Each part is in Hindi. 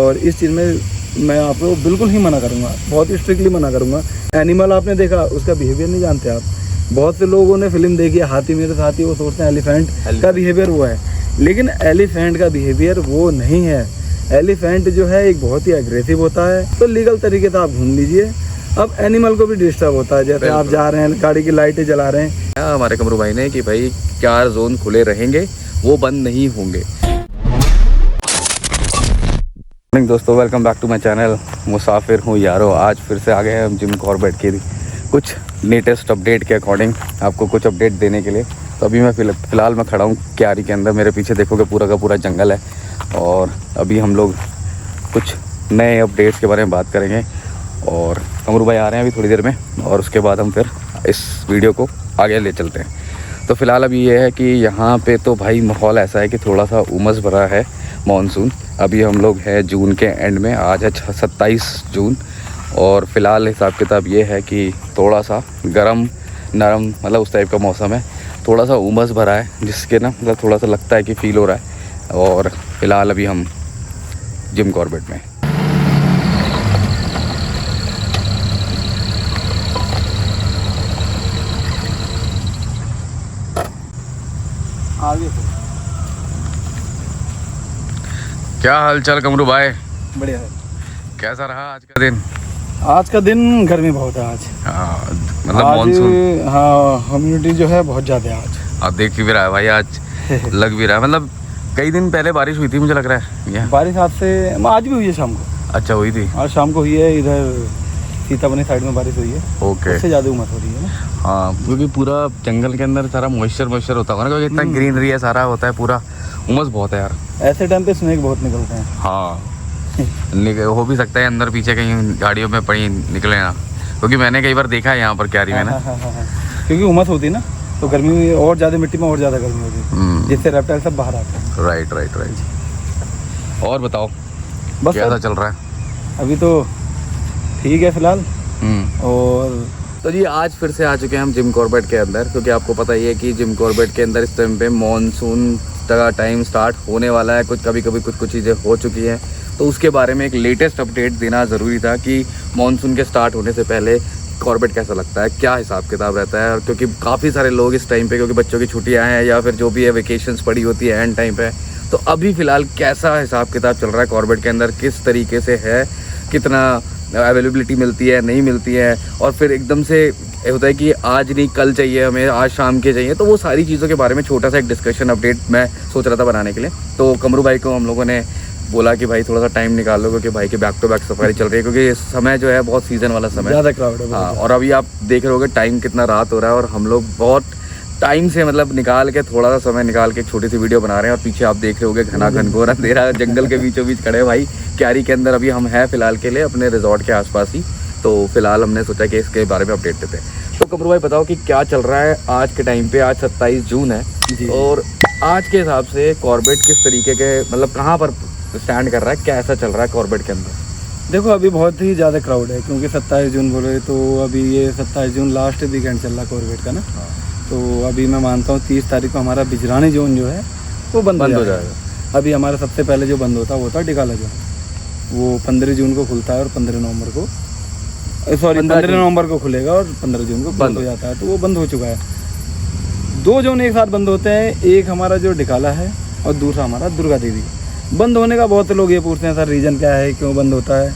और इस चीज़ में मैं आपको बिल्कुल ही मना करूँगा, बहुत स्ट्रिक्टली मना करूँगा। एनिमल आपने देखा, उसका बिहेवियर नहीं जानते आप। बहुत से लोगों ने फिल्म देखी है हाथी मेरे साथी, वो सोचते हैं एलिफेंट का बिहेवियर वो है, लेकिन एलिफेंट का बिहेवियर वो नहीं है। एलिफेंट जो है एक बहुत ही एग्रेसिव होता है। तो लीगल तरीके से आप घूम लीजिए। अब एनिमल को भी डिस्टर्ब होता है, जैसे आप जा रहे हैं, गाड़ी की लाइटें जला रहे हैं। हमारे कमरू भाई ने कि भाई 4 जोन खुले रहेंगे, वो बंद नहीं होंगे। दोस्तों, welcome back to my channel. मुसाफिर हूँ यारो। आज फिर से आ गए हैं हम जिम कॉर्बेट की कुछ लेटेस्ट अपडेट के अकॉर्डिंग आपको कुछ अपडेट देने के लिए। तो अभी मैं फ़िलहाल मैं खड़ा हूँ क्यारी के अंदर। मेरे पीछे देखोगे पूरा का पूरा जंगल है, और अभी हम लोग कुछ नए अपडेट्स के बारे में बात करेंगे। और कमरू भाई आ रहे हैं अभी थोड़ी देर में, और उसके बाद हम फिर इस वीडियो को आगे ले चलते हैं। तो फ़िलहाल अभी ये है कि यहाँ पे तो भाई माहौल ऐसा है कि थोड़ा सा उमस भरा है मॉनसून। अभी हम लोग हैं जून के एंड में, आज है 27 जून, और फ़िलहाल हिसाब किताब ये है कि थोड़ा सा गरम नरम मतलब उस टाइप का मौसम है। थोड़ा सा उमस भरा है, जिसके ना मतलब थोड़ा सा लगता है कि फ़ील हो रहा है। और फ़िलहाल अभी हम जिम कॉर्बेट में। आगे क्या हाल चाल कमरू भाई? बढ़िया है। कैसा रहा आज का दिन? आज का दिन गर्मी बहुत है आज। हाँ, मतलब मॉनसून। हाँ, ह्यूमिडिटी जो है बहुत ज़्यादा है आज। आप देख भी रहा है भाई, आज लग भी रहा है। मतलब कई दिन पहले बारिश हुई थी, मुझे लग रहा है। बारिश आज भी हुई है शाम को। अच्छा, हुई थी? आज शाम को हुई है, इधर सीतामढ़ी साइड में बारिश हुई है। ओके। उससे ज़्यादा उमस हो रही है ना। हाँ, क्योंकि पूरा जंगल के अंदर सारा मॉइस्चर होता होगा ना, क्योंकि इतना ग्रीनरी है, सारा होता है, पूरा उमस बहुत है यार। ऐसे टाइम पे स्नेक बहुत निकलते हैं। हाँ हो भी सकता है अंदर पीछे कहीं गाड़ियों में पड़ी निकले ना, क्योंकि मैंने कई बार देखा है यहाँ पर क्यारी में ना। क्योंकि उमस होती है ना, तो गर्मी और ज़्यादा, मिट्टी में और ज़्यादा गर्मी होती है, जिससे रेप्टाइल सब बाहर आते हैं। राइट। और बताओ बस कैसा चल रहा है? अभी तो ठीक है फिलहाल। और तो जी आज फिर से आ चुके हैं हम जिम कॉर्बेट के अंदर, क्योंकि आपको पता ही है कि जिम कॉर्बेट के अंदर इस टाइम पे मॉनसून का टाइम स्टार्ट होने वाला है। कुछ चीज़ें हो चुकी हैं, तो उसके बारे में एक लेटेस्ट अपडेट देना ज़रूरी था कि मॉनसून के स्टार्ट होने से पहले कॉर्बेट कैसा लगता है, क्या हिसाब किताब रहता है। और क्योंकि काफ़ी सारे लोग इस टाइम पे, क्योंकि बच्चों की छुट्टियाँ हैं या फिर जो भी है वेकेशंस पड़ी होती है एंड टाइम पे, तो अभी फ़िलहाल कैसा हिसाब किताब चल रहा है कॉर्बेट के अंदर, किस तरीके से है, कितना अवेलेबिलिटी मिलती है नहीं मिलती है, और फिर एकदम से होता है कि आज नहीं कल चाहिए हमें, आज शाम के चाहिए। तो वो सारी चीज़ों के बारे में छोटा सा एक डिस्कशन अपडेट मैं सोच रहा था बनाने के लिए। तो कमरू भाई को हम लोगों ने बोला कि भाई थोड़ा सा टाइम निकाल लो, क्योंकि भाई की बैक टू बैक सफारी चल रही है, क्योंकि इस समय जो है बहुत सीज़न वाला समय, ज़्यादा क्राउड है। हाँ, और अभी आप देख रहे होगे टाइम कितना रात हो रहा है, और हम लोग बहुत टाइम से मतलब निकाल के थोड़ा सा समय निकाल के एक छोटी सी वीडियो बना रहे हैं। और पीछे आप देख रहे होगे घना घनघोर अंधेरा जंगल के बीचों बीच खड़े भाई क्यारी के अंदर। अभी हम हैं फिलहाल के लिए अपने रिजॉर्ट के आसपास ही, तो फिलहाल हमने सोचा कि इसके बारे में अपडेट देते हैं। तो कमरू भाई बताओ कि क्या चल रहा है आज के टाइम पे। आज 27 जून है जी। और आज के हिसाब से कॉर्बेट किस तरीके के मतलब कहाँ पर स्टैंड कर रहा है, क्या ऐसा चल रहा है कॉर्बेट के अंदर? देखो अभी बहुत ही ज़्यादा क्राउड है, क्योंकि 27 जून बोले तो अभी ये 27 जून लास्ट वीकेंड चल रहा है कॉर्बेट का ना। तो अभी मैं मानता हूँ 30 तारीख को हमारा बिजरानी जोन जो है वो बंद हो जाएगा। अभी हमारा सबसे पहले जो बंद होता है वो होता है डिकाला जोन, वो 15 जून को खुलता है और 15 नवंबर को 15 नवंबर को खुलेगा और 15 जून को बंद हो जाता है। तो वो बंद हो चुका है। 2 जोन एक साथ बंद होते हैं, एक हमारा जो डिकाला है और दूसरा हमारा दुर्गा देवी। बंद होने का बहुत से लोग ये पूछते हैं सर रीज़न क्या है, क्यों बंद होता है।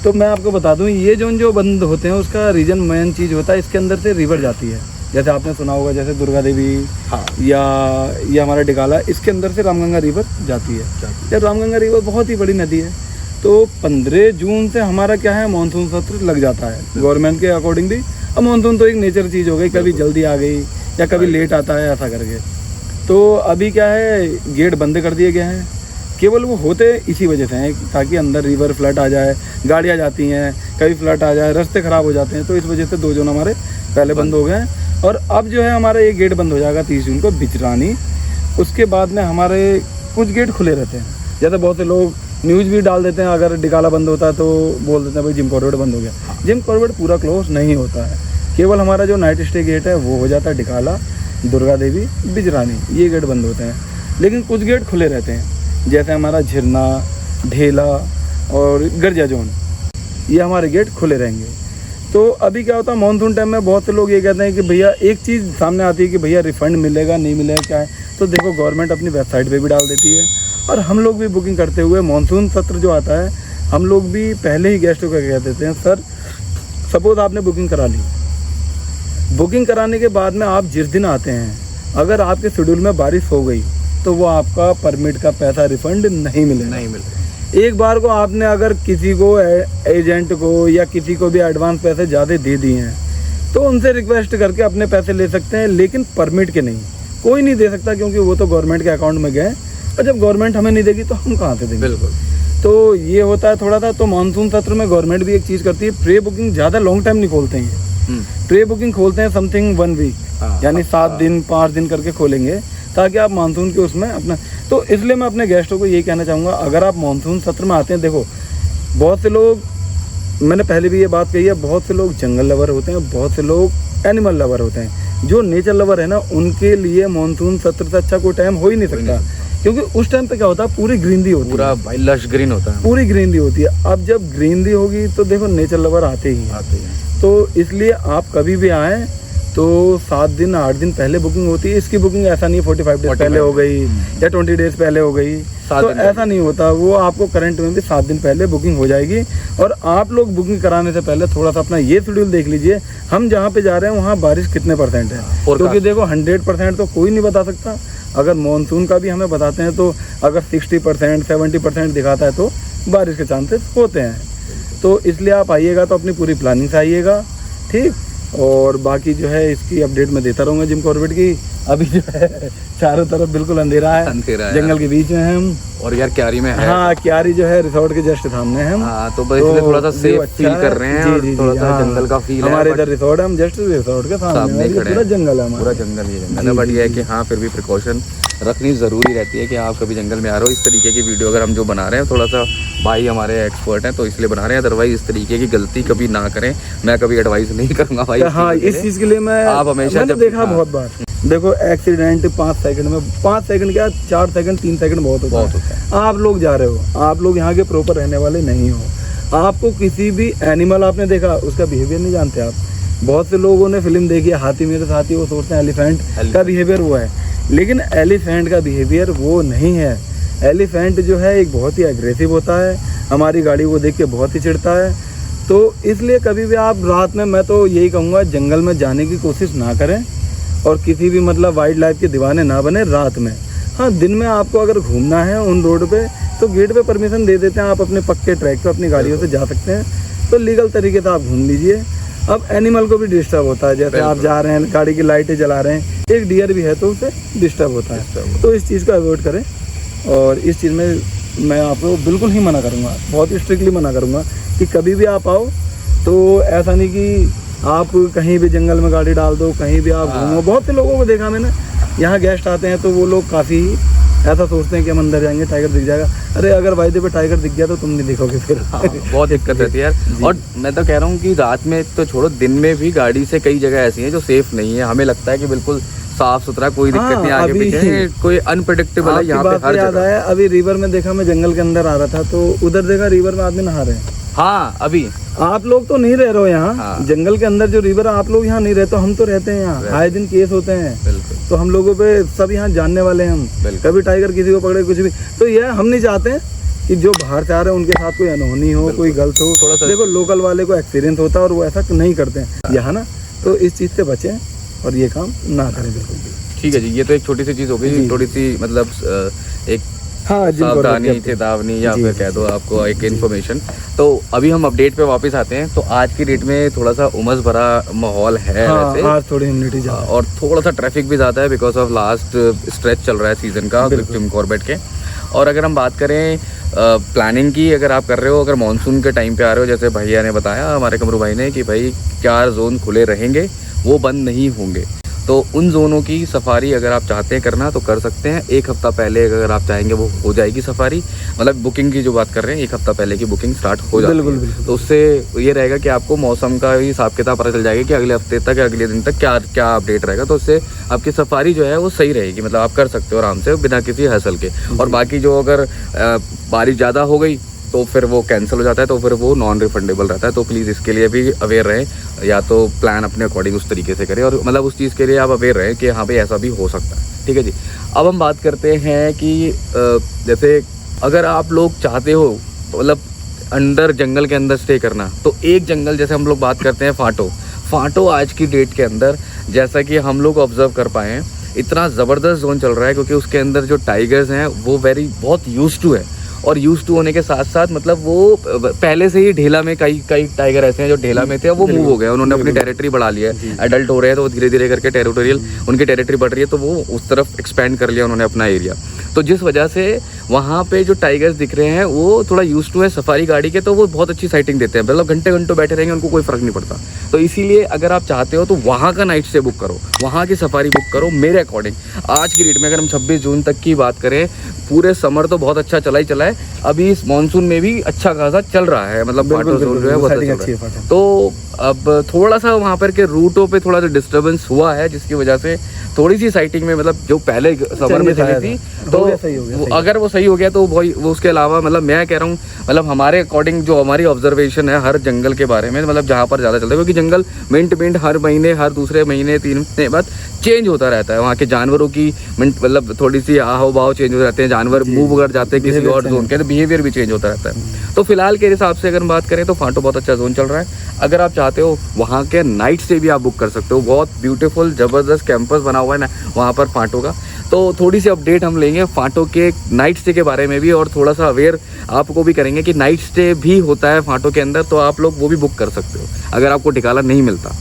तो मैं आपको बता दूं, ये जोन जो बंद होते हैं उसका रीज़न मेन चीज़ होता है, इसके अंदर से रिवर जाती है। जैसे आपने सुना होगा, जैसे दुर्गा देवी, हाँ, या ये हमारा डिकाला, इसके अंदर से रामगंगा रिवर जाती है। या रामगंगा रिवर बहुत ही बड़ी नदी है। तो 15 जून से हमारा क्या है, मानसून सत्र लग जाता है गवर्नमेंट के अकॉर्डिंग भी। अब मानसून तो एक नेचर चीज़ हो गई, कभी जल्दी आ गई या कभी लेट आता है, ऐसा करके। तो अभी क्या है, गेट बंद कर दिए गए हैं। केवल वो होते इसी वजह से हैं ताकि अंदर रिवर फ्लड आ जाए, गाड़ियाँ जाती हैं, कभी फ्लड आ जाए, रास्ते ख़राब हो जाते हैं। तो इस वजह से 2 जोन हमारे पहले बंद हो गए हैं। और अब जो है हमारा ये गेट बंद हो जाएगा 30 जून को बिजरानी। उसके बाद में हमारे कुछ गेट खुले रहते हैं। जैसे बहुत से लोग न्यूज़ भी डाल देते हैं, अगर डिकाला बंद होता है तो बोल देते हैं भाई जिम कॉर्बेट बंद हो गया। जिम कॉर्बेट पूरा क्लोज नहीं होता है, केवल हमारा जो नाइट स्टे गेट है वो हो जाता है डिकाला, दुर्गा देवी, बिजरानी, ये गेट बंद होते हैं। लेकिन कुछ गेट खुले रहते हैं, जैसे हमारा झिरना, ढेला, और गर्जिया जोन, ये हमारे गेट खुले रहेंगे। तो अभी क्या होता है मानसून टाइम में बहुत से लोग ये कहते हैं कि भैया एक चीज़ सामने आती है कि भैया रिफ़ंड मिलेगा नहीं मिलेगा क्या है, तो देखो गवर्नमेंट अपनी वेबसाइट पे भी डाल देती है और हम लोग भी बुकिंग करते हुए मानसून सत्र जो आता है हम लोग भी पहले ही गेस्टों को कह देते हैं, सर सपोज आपने बुकिंग करा ली, बुकिंग कराने के बाद में आप जिस दिन आते हैं अगर आपके शेड्यूल में बारिश हो गई तो वो आपका परमिट का पैसा रिफ़ंड नहीं मिलेगा। एक बार को आपने अगर किसी को एजेंट को या किसी को भी एडवांस पैसे ज़्यादा दे दिए हैं तो उनसे रिक्वेस्ट करके अपने पैसे ले सकते हैं, लेकिन परमिट के नहीं, कोई नहीं दे सकता क्योंकि वो तो गवर्नमेंट के अकाउंट में गए और जब गवर्नमेंट हमें नहीं देगी तो हम कहाँ से देंगे। बिल्कुल। तो ये होता है थोड़ा सा। तो मानसून सत्र में गवर्नमेंट भी एक चीज़ करती है, प्री बुकिंग ज़्यादा लॉन्ग टाइम नहीं खोलते हैं, प्री बुकिंग खोलते हैं समथिंग 1 वीक यानी 7 दिन 5 दिन करके खोलेंगे ताकि आप मानसून के उसमें अपना। तो इसलिए मैं अपने गेस्टों को यही कहना चाहूँगा, अगर आप मानसून सत्र में आते हैं, देखो बहुत से लोग, मैंने पहले भी ये बात कही है, बहुत से लोग जंगल लवर होते हैं, बहुत से लोग एनिमल लवर होते हैं। जो नेचर लवर है ना उनके लिए मानसून सत्र से अच्छा कोई टाइम हो ही नहीं सकता, क्योंकि उस टाइम पे क्या होता है पूरी ग्रीनरी होती है, पूरा भाई लश ग्रीन होता है, पूरी ग्रीनरी होती है। अब जब ग्रीनरी होगी तो देखो नेचर लवर आते ही हैं। तो इसलिए आप कभी भी आएँ तो 7 दिन 8 दिन पहले बुकिंग होती है। इसकी बुकिंग ऐसा नहीं 45 डेज पहले हो गई या 20 डेज पहले हो गई, तो ऐसा नहीं होता। वो आपको करंट में भी 7 दिन पहले बुकिंग हो जाएगी। और आप लोग बुकिंग कराने से पहले थोड़ा सा अपना ये शेड्यूल देख लीजिए, हम जहाँ पे जा रहे हैं वहाँ बारिश कितने % है, क्योंकि देखो 100% तो कोई नहीं बता सकता। अगर मानसून का भी हमें बताते हैं तो अगर 60% 70% दिखाता है तो बारिश के चांसेस होते हैं। तो इसलिए आप आइएगा तो अपनी पूरी प्लानिंग से आइएगा, ठीक। और बाकी जो है इसकी अपडेट मैं देता रहूँगा जिम कॉर्बेट की। अभी जो है चारों तरफ बिल्कुल अंधेरा है, जंगल के बीच में है हम, और यार क्यारी में है। हाँ क्यारी जो है रिसोर्ट के जस्ट सामने है हम। तो बस इसलिए थोड़ा सा सेफ फील कर रहे हैं, जी, थोड़ा सा जंगल का फील है। हमारे इधर रिसोर्ट है, हम जस्ट रिसोर्ट के सामने पूरा जंगल है, पूरा जंगल ही जंगल है। बट ये है कि हाँ फिर भी प्रिकॉशन रखनी ज़रूरी रहती है कि आप कभी जंगल में आ रहे हो। इस तरीके की वीडियो अगर हम जो बना रहे हैं, थोड़ा सा भाई हमारे एक्सपर्ट हैं तो इसलिए बना रहे हैं, अदरवाइज इस तरीके की गलती कभी ना करें। मैं कभी एडवाइस नहीं करूँगा भाई। हाँ इस चीज़ के लिए मैं आप हमेशा देखा बहुत बार, देखो एक्सीडेंट 5 सेकंड में, 5 सेकंड क्या 4 सेकंड 3 सेकंड बहुत होता है। आप लोग जा रहे हो, आप लोग यहाँ के प्रॉपर रहने वाले नहीं हो, आपको किसी भी एनिमल आपने देखा उसका बिहेवियर नहीं जानते आप। बहुत से लोगों ने फिल्म देखी है हाथी मेरे साथी, वो सोचते हैं एलिफेंट का बिहेवियर वो है, लेकिन एलिफेंट का बिहेवियर वो नहीं है। एलिफेंट जो है एक बहुत ही एग्रेसिव होता है, हमारी गाड़ी को देख के बहुत ही चिढ़ता है। तो इसलिए कभी भी आप रात में, मैं तो यही कहूँगा जंगल में जाने की कोशिश ना करें और किसी भी मतलब वाइल्ड लाइफ के दीवाने ना बने रात में। हाँ दिन में आपको अगर घूमना है उन रोड पे तो गेट पे परमिशन दे देते हैं, आप अपने पक्के ट्रैक पे अपनी गाड़ियों से जा सकते हैं, तो लीगल तरीके से आप घूम लीजिए। अब एनिमल को भी डिस्टर्ब होता है, जैसे आप जा रहे हैं गाड़ी की लाइटें जला रहे हैं, एक डियर भी है तो उसे डिस्टर्ब होता है। तो इस चीज़ को अवॉइड करें और इस चीज़ में मैं आपको बिल्कुल ही मना करूँगा, बहुत ही स्ट्रिक्टली मना करूँगा कि कभी भी आप आओ तो ऐसा नहीं कि आप कहीं भी जंगल में गाड़ी डाल दो, कहीं भी आप घूमो। बहुत से लोगों को देखा मैंने, यहाँ गेस्ट आते हैं तो वो लोग काफ़ी ऐसा सोचते हैं कि हम अंदर जाएंगे टाइगर दिख जाएगा। अरे अगर वायदे पे टाइगर दिख गया तो तुम नहीं दिखोगे फिर। बहुत दिक्कत रहती है यार। और मैं तो कह रहा हूँ कि रात में तो छोड़ो, दिन में भी गाड़ी से कई जगह ऐसी हैं जो सेफ नहीं है। हमें लगता है कि बिल्कुल साफ सुथरा, कोई दिक्कत नहीं, आगे पीछे कोई अनप्रेडिक्टेबल है यहाँ पे हर याद आया, अभी रिवर में देखा, मैं जंगल के अंदर आ रहा था तो उधर देखा रिवर में आदमी नहा रहे हैं। हाँ अभी आप लोग तो नहीं रह रहे हो यहाँ, जंगल के अंदर जो रिवर है आप लोग यहाँ नहीं रहते, हम तो रहते हैं यहाँ, आए दिन केस होते हैं। तो हम लोगों पे सब यहाँ जानने वाले हैं हम, कभी टाइगर किसी को पकड़े कुछ भी। तो ये हम नहीं चाहते कि जो बाहर से आ रहे हैं उनके साथ कोई अनहोनी हो, कोई गलत हो। थोड़ा सा देखो लोकल वाले को एक्सपीरियंस होता है और वो ऐसा नहीं करते हैं यहाँ ना, तो इस चीज़ से बचें और ये काम ना करें बिल्कुल भी। ठीक है जी, ये तो एक छोटी सी चीज़ हो गई, थोड़ी सी मतलब एक सावधानी, चेतावनी या फिर कह दो आपको एक इन्फॉर्मेशन। तो अभी हम अपडेट पे वापस आते हैं। तो आज की डेट में थोड़ा सा उमस भरा माहौल है वैसे, आज थोड़ी ह्यूमिडिटी ज़्यादा और थोड़ा सा ट्रैफिक भी ज़्यादा है बिकॉज ऑफ लास्ट स्ट्रेच चल रहा है सीजन का जिम कॉर्बेट के। और अगर हम बात करें प्लानिंग की, अगर आप कर रहे हो, अगर मानसून के टाइम पे आ रहे हो, जैसे भैया ने बताया हमारे कमरू भाई ने कि भाई 4 जोन खुले रहेंगे, वो बंद नहीं होंगे। तो उन जोनों की सफारी अगर आप चाहते हैं करना तो कर सकते हैं। 1 हफ्ता पहले अगर आप चाहेंगे वो हो जाएगी सफारी, मतलब बुकिंग की जो बात कर रहे हैं 1 हफ्ता पहले की बुकिंग स्टार्ट हो जाती है। तो उससे ये रहेगा कि आपको मौसम का भी हिसाब किताब पता चल जाएगा कि अगले हफ्ते तक या अगले दिन तक क्या क्या अपडेट रहेगा। तो उससे आपकी सफारी जो है वो सही रहेगी, मतलब आप कर सकते हो आराम से बिना किसी हसल के। और बाकी जो अगर बारिश ज़्यादा हो गई तो फिर वो कैंसिल हो जाता है, तो फिर वो नॉन रिफंडेबल रहता है। तो प्लीज़ इसके लिए भी अवेयर रहें, या तो प्लान अपने अकॉर्डिंग उस तरीके से करें, और मतलब उस चीज़ के लिए आप अवेयर रहें कि हाँ भाई ऐसा भी हो सकता है। ठीक है जी। अब हम बात करते हैं कि जैसे अगर आप लोग चाहते हो मतलब अंदर जंगल के अंदर स्टे करना, तो एक जंगल जैसे हम लोग बात करते हैं फाटो आज की डेट के अंदर, जैसा कि हम लोग ऑब्जर्व कर पाए हैं, इतना ज़बरदस्त जोन चल रहा है, क्योंकि उसके अंदर जो टाइगर्स हैं वो बहुत यूज्ड टू है, और यूज्ड टू होने के साथ साथ मतलब वो पहले से ही ढेला में कई टाइगर ऐसे हैं जो ढेला में थे, वो मूव हो गए, उन्होंने अपनी टेरिटरी बढ़ा लिया है, एडल्ट हो रहे हैं, तो वो धीरे धीरे करके टेरिटोरियल उनकी टेरिटरी बढ़ रही है, तो वो उस तरफ एक्सपेंड कर लिया उन्होंने अपना एरिया। तो जिस वजह से वहाँ पे जो टाइगर्स दिख रहे हैं वो थोड़ा यूज्ड टू है सफारी गाड़ी के, तो वो बहुत अच्छी साइटिंग देते हैं, मतलब घंटे घंटों बैठे रहेंगे, उनको कोई फ़र्क नहीं पड़ता। तो इसीलिए अगर आप चाहते हो तो वहाँ का नाइट स्टे बुक करो, वहाँ की सफारी बुक करो। मेरे अकॉर्डिंग आज की डेट में अगर हम 26 जून तक की बात करें, पूरे समर तो बहुत अच्छा चला ही चला है, अभी इस मानसून में भी अच्छा खासा चल रहा है, मतलब फाटो जोन जो है बहुत अच्छा चल रहा है। तो अब थोड़ा सा वहाँ पर के रूटों पे थोड़ा सा डिस्टर्बेंस हुआ है, जिसकी वजह से थोड़ी सी साइटिंग में मतलब जो पहले समर में चली थी, तो अगर वो सही हो गया तो वो उसके अलावा मतलब मैं कह रहा हूँ, मतलब हमारे अकॉर्डिंग जो हमारी ऑब्जर्वेशन है हर जंगल के बारे में, मतलब जहाँ पर ज़्यादा चलता है, क्योंकि जंगल मिनट मिनट हर महीने, हर दूसरे महीने, 3 महीने बाद चेंज होता रहता है। वहाँ के जानवरों की मतलब थोड़ी सी हाव भाव चेंज हो जाते हैं, जानवर मूव कर जाते हैं किसी और जोन के, तो बिहेवियर भी चेंज होता रहता है। तो फिलहाल के हिसाब से अगर हम बात करें तो फाटो बहुत अच्छा जोन चल रहा है। अगर आप चाहते हो वहाँ के नाइट स्टे भी आप बुक कर सकते हो, बहुत ब्यूटीफुल ज़बरदस्त कैंपस बना हुआ है ना वहाँ पर फाटो का। तो थोड़ी सी अपडेट हम लेंगे फाटो के नाइट स्टे के बारे में भी, और थोड़ा सा अवेयर आपको भी करेंगे कि नाइट स्टे भी होता है फाटो के अंदर, तो आप लोग वो भी बुक कर सकते हो अगर आपको ठिकाना नहीं मिलता।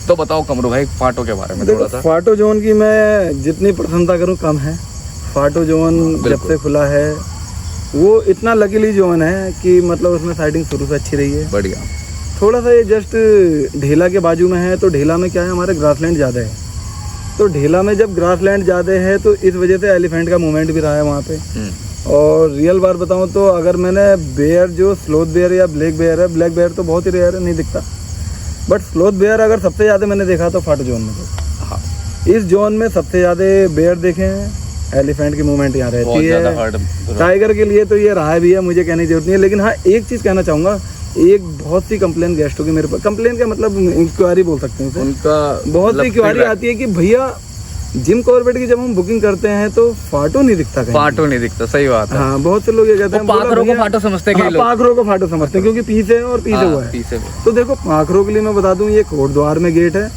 तो बताओ कमरू भाई फाटो के बारे में थोड़ा सा। फाटो जोन की मैं जितनी प्रशंसा करूँ कम है। फाटो जोन जब से खुला है वो इतना लकीली जोन है कि मतलब उसमें साइडिंग शुरू से अच्छी रही है, बढ़िया। थोड़ा सा ये जस्ट ढेला के बाजू में है, तो ढेला में क्या है हमारे ग्रासलैंड ज़्यादा है, तो ढेला में जब ग्रासलैंड ज़्यादा है तो इस वजह से एलिफेंट का मूवमेंट भी रहा है वहाँ पे। और रियल बात बताऊँ तो अगर मैंने बेयर जो स्लोथ बेयर या ब्लैक बेयर है, ब्लैक बेयर तो बहुत ही रेयर है, नहीं दिखता, बट स्लोथ बेयर अगर सबसे ज़्यादा मैंने देखा तो फाटो जोन में। तो इस जोन में सबसे ज़्यादा बेयर देखे हैं, एलिफेंट की मूवमेंट यहाँ रहती है। टाइगर के लिए तो ये रहा भी है, मुझे कहने की जरूरत नहीं है। लेकिन हाँ एक चीज़ कहना चाहूँगा, एक बहुत सी कंप्लेन गेस्टों की मेरे पास, कंप्लेन का मतलब इंक्वायरी बोल सकते हैं, उनका बहुत सी इंक्वायरी आती है कि भैया जिम कॉर्बेट की जब हम बुकिंग करते हैं तो फाटो नहीं दिखता, फाटो नहीं दिखता। सही बात है। हाँ बहुत से लोग ये कहते हैं पाखरों को फाटो समझते हैं, पाखरों को फाटो समझते हैं क्योंकि पीछे है और पीछे हुआ है। तो देखो पाखरों के लिए मैं बता दूं, ये कोटद्वार में गेट है,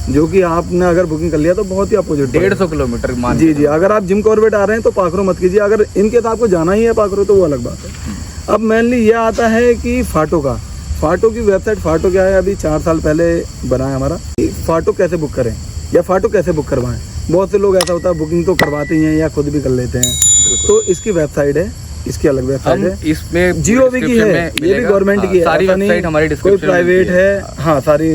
जो कि आपने अगर बुकिंग कर लिया तो बहुत ही अपोजिट 150 किलोमीटर जी। अगर आप जिम कॉर्बेट आ रहे हैं तो पाखरों मत कीजिए, अगर इनके तो आपको जाना ही है पाखरों तो वो अलग बात है। अब मेनली ये आता है कि फाटो की वेबसाइट, फाटो क्या है अभी 4 साल पहले बना है हमारा, फाटो कैसे बुक करें या फाटो कैसे बुक करवाएं। बहुत से लोग ऐसा होता है बुकिंग तो करवाते ही हैं या खुद भी कर लेते हैं, तो इसकी वेबसाइट है, इसकी अलग वेबसाइट है, इसमें जियोवी की है, ये भी गवर्नमेंट की है, सारी वेबसाइट हमारी डिस्क्रिप्शन कोई प्राइवेट है, हाँ सारी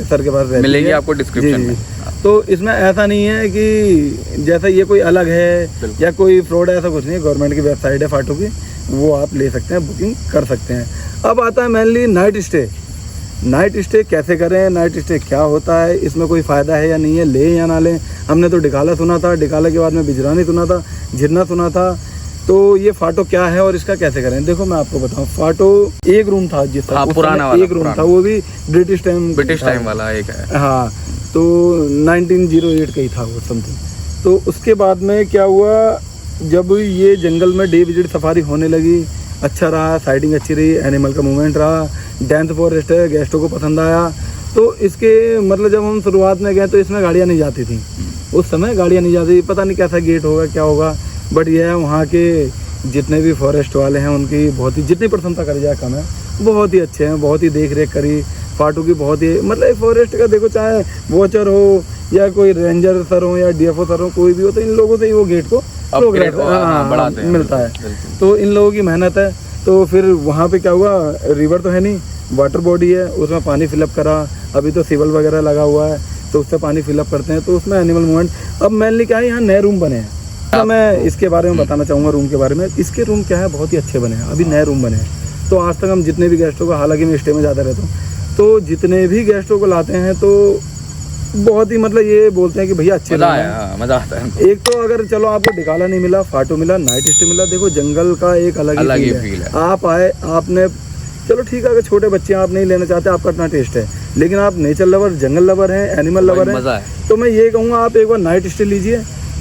सर के पास मिलेगी आपको डिस्क्रिप्शन में। तो इसमें ऐसा नहीं है कि जैसा ये कोई अलग है या कोई फ्रॉड है, ऐसा कुछ नहीं है। गवर्नमेंट की वेबसाइट है फाटो की, वो आप ले सकते हैं, बुकिंग कर सकते हैं। अब आता है mainly night stay. Night stay कैसे करें, नाइट स्टे क्या होता है, इसमें कोई फ़ायदा है या नहीं है, ले या ना लें। हमने तो डिकाला सुना था, डिकाला के बाद में बिजरानी सुना था, झिरना सुना था, तो ये फाटो क्या है और इसका कैसे करें। देखो मैं आपको बताऊं, फाटो एक रूम था जिसका पुराना वाला, एक रूम था, वो भी ब्रिटिश टाइम वाला एक है, हाँ, तो 1908 का ही था वो समथिंग। तो उसके बाद में क्या हुआ, जब ये जंगल में डे विजिट सफारी होने लगी, अच्छा रहा, साइडिंग अच्छी रही, एनिमल का मूवमेंट रहा, डेंस फॉरेस्ट है, गेस्टों को पसंद आया, तो इसके मतलब जब हम शुरुआत में गए तो इसमें गाड़ियाँ नहीं जाती थी, उस समय गाड़ियाँ नहीं जाती, पता नहीं कैसा गेट होगा क्या होगा, बट यह है वहाँ के जितने भी फॉरेस्ट वाले हैं उनकी बहुत ही, जितनी प्रशंसा करी जाए कम है, बहुत ही अच्छे हैं, बहुत ही देख रेख करी फाटो की, बहुत ही मतलब फॉरेस्ट का देखो, चाहे वॉचर हो या कोई रेंजर सर हो या डीएफओ सर हो, कोई भी हो, तो इन लोगों से ही वो गेट को मिलता है, तो इन लोगों की मेहनत है। तो फिर वहाँ पे क्या हुआ, रिवर तो है नहीं, वाटर बॉडी है, उसमें पानी फिलअप करा, अभी तो सिवल वगैरह लगा हुआ है तो उससे पानी फिलअप करते हैं, तो उसमें एनिमल मूवमेंट। अब मेनली क्या है, यहाँ नए रूम बने हैं, तो मैं इसके बारे में बताना चाहूँगा रूम के बारे में। इसके रूम क्या है, बहुत ही अच्छे बने हैं, अभी नए रूम बने हैं। तो आज तक हम जितने भी गेस्टों को, हालांकि मैं स्टे में ज़्यादा रहता हूँ, तो जितने भी गेस्टों को लाते हैं तो बहुत ही मतलब ये बोलते हैं कि भैया अच्छे मजा रूम आया, हैं। हाँ, मजा आता है। एक तो अगर चलो आपको डिकाला नहीं मिला, फाटो मिला, नाइट स्टे मिला, देखो जंगल का एक अलग ही फील है। आप आए, आपने चलो ठीक है, अगर छोटे बच्चे आप नहीं लेना चाहते, आपका अपना टेस्ट है, लेकिन आप नेचर लवर, जंगल लवर हैं, एनिमल लवर हैं, मजा है। तो मैं ये कहूँगा आप एक बार नाइट स्टे लीजिए,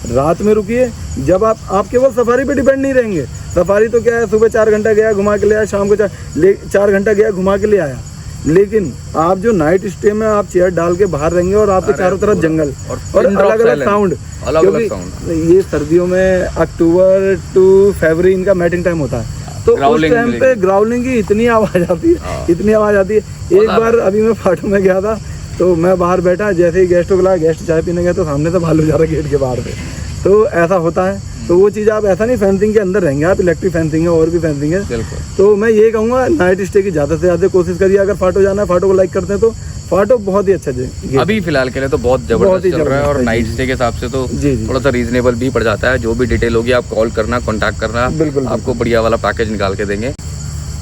रात में रुकिए। जब आप केवल सफारी पे डिपेंड नहीं रहेंगे। सफारी तो क्या है, सुबह 4 घंटा गया घुमा के ले आया, शाम को 4 घंटा गया घुमा के ले आया। लेकिन आप जो नाइट स्टे में आप चेयर डाल के बाहर रहेंगे और आपके चारों तरफ जंगल और अलग अलग साउंड, क्योंकि ये सर्दियों में अक्टूबर टू फरवरी इनका मैटिंग टाइम होता है, तो उस टाइम पे ग्राउलिंग की इतनी आवाज आती है, इतनी आवाज आती है। एक बार अभी मैं फाटो में गया था, तो मैं बाहर बैठा, जैसे ही गेस्ट को बुलाया, गेस्ट चाय पीने गया तो सामने से भालू जा रहा गेट के बाहर पे। तो ऐसा होता है, तो वो चीज़ आप ऐसा नहीं फेंसिंग के अंदर रहेंगे, आप इलेक्ट्रिक फेंसिंग है और भी फेंसिंग है। तो मैं ये कहूँगा नाइट स्टे की ज़्यादा से ज़्यादा कोशिश करिए। अगर फाटो जाना है, फाटो को लाइक करते हैं तो फाटो बहुत ही अच्छा जगह अभी फिलहाल के लिए तो बहुत जबरदस्त चल रहा है, और नाइट स्टे के हिसाब से तो थोड़ा सा रीजनेबल भी पड़ जाता है। जो भी डिटेल होगी आप कॉल करना, कॉन्टैक्ट करना, बिल्कुल आपको बढ़िया वाला पैकेज निकाल के देंगे।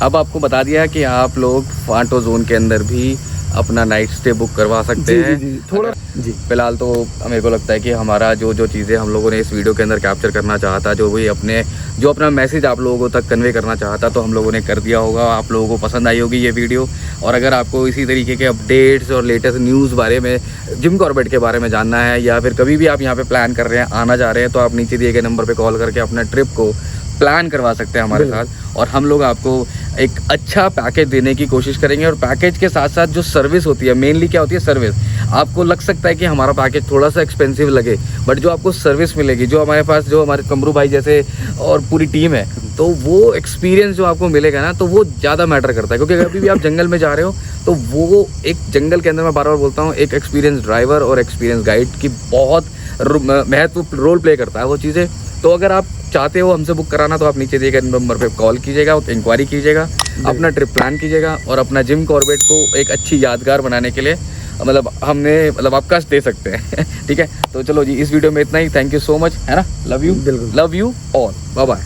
अब आपको बता दिया है कि आप लोग फाटो जोन के अंदर भी अपना नाइट स्टे बुक करवा सकते हैं। थोड़ा जी फिलहाल तो मेरे को लगता है कि हमारा जो चीज़ें हम लोगों ने इस वीडियो के अंदर कैप्चर करना चाहता, जो अपना मैसेज आप लोगों तक कन्वे करना चाहता, तो हम लोगों ने कर दिया होगा। आप लोगों को पसंद आई होगी ये वीडियो। और अगर आपको इसी तरीके के अपडेट्स और लेटेस्ट न्यूज़ बारे में, जिम कॉर्बेट के बारे में जानना है, या फिर कभी भी आप यहाँ पे प्लान कर रहे हैं, आना जा रहे हैं, तो आप नीचे दिए गए नंबर पर कॉल करके अपना ट्रिप को प्लान करवा सकते हैं हमारे साथ, और हम लोग आपको एक अच्छा पैकेज देने की कोशिश करेंगे। और पैकेज के साथ साथ जो सर्विस होती है, मेनली क्या होती है, सर्विस। आपको लग सकता है कि हमारा पैकेज थोड़ा सा एक्सपेंसिव लगे, बट जो आपको सर्विस मिलेगी, जो हमारे पास जो हमारे कमरू भाई जैसे और पूरी टीम है, तो वो एक्सपीरियंस जो आपको मिलेगा ना, तो वो ज़्यादा मैटर करता है। क्योंकि अगर अभी भी आप जंगल में जा रहे हो, तो वो एक जंगल के अंदर, मैं बार बार बोलता हूँ, एक एक्सपीरियंस ड्राइवर और एक्सपीरियंस गाइड की बहुत महत्व रोल प्ले करता है वो चीज़ें। तो अगर आप चाहते हो हमसे बुक कराना, तो आप नीचे दिए गए नंबर पे कॉल कीजिएगा, इंक्वायरी कीजिएगा, अपना ट्रिप प्लान कीजिएगा, और अपना जिम कॉर्बेट को एक अच्छी यादगार बनाने के लिए मतलब आप कष्ट दे सकते हैं। ठीक है, तो चलो जी, इस वीडियो में इतना ही। थैंक यू सो मच, है ना। Love you all, bye bye.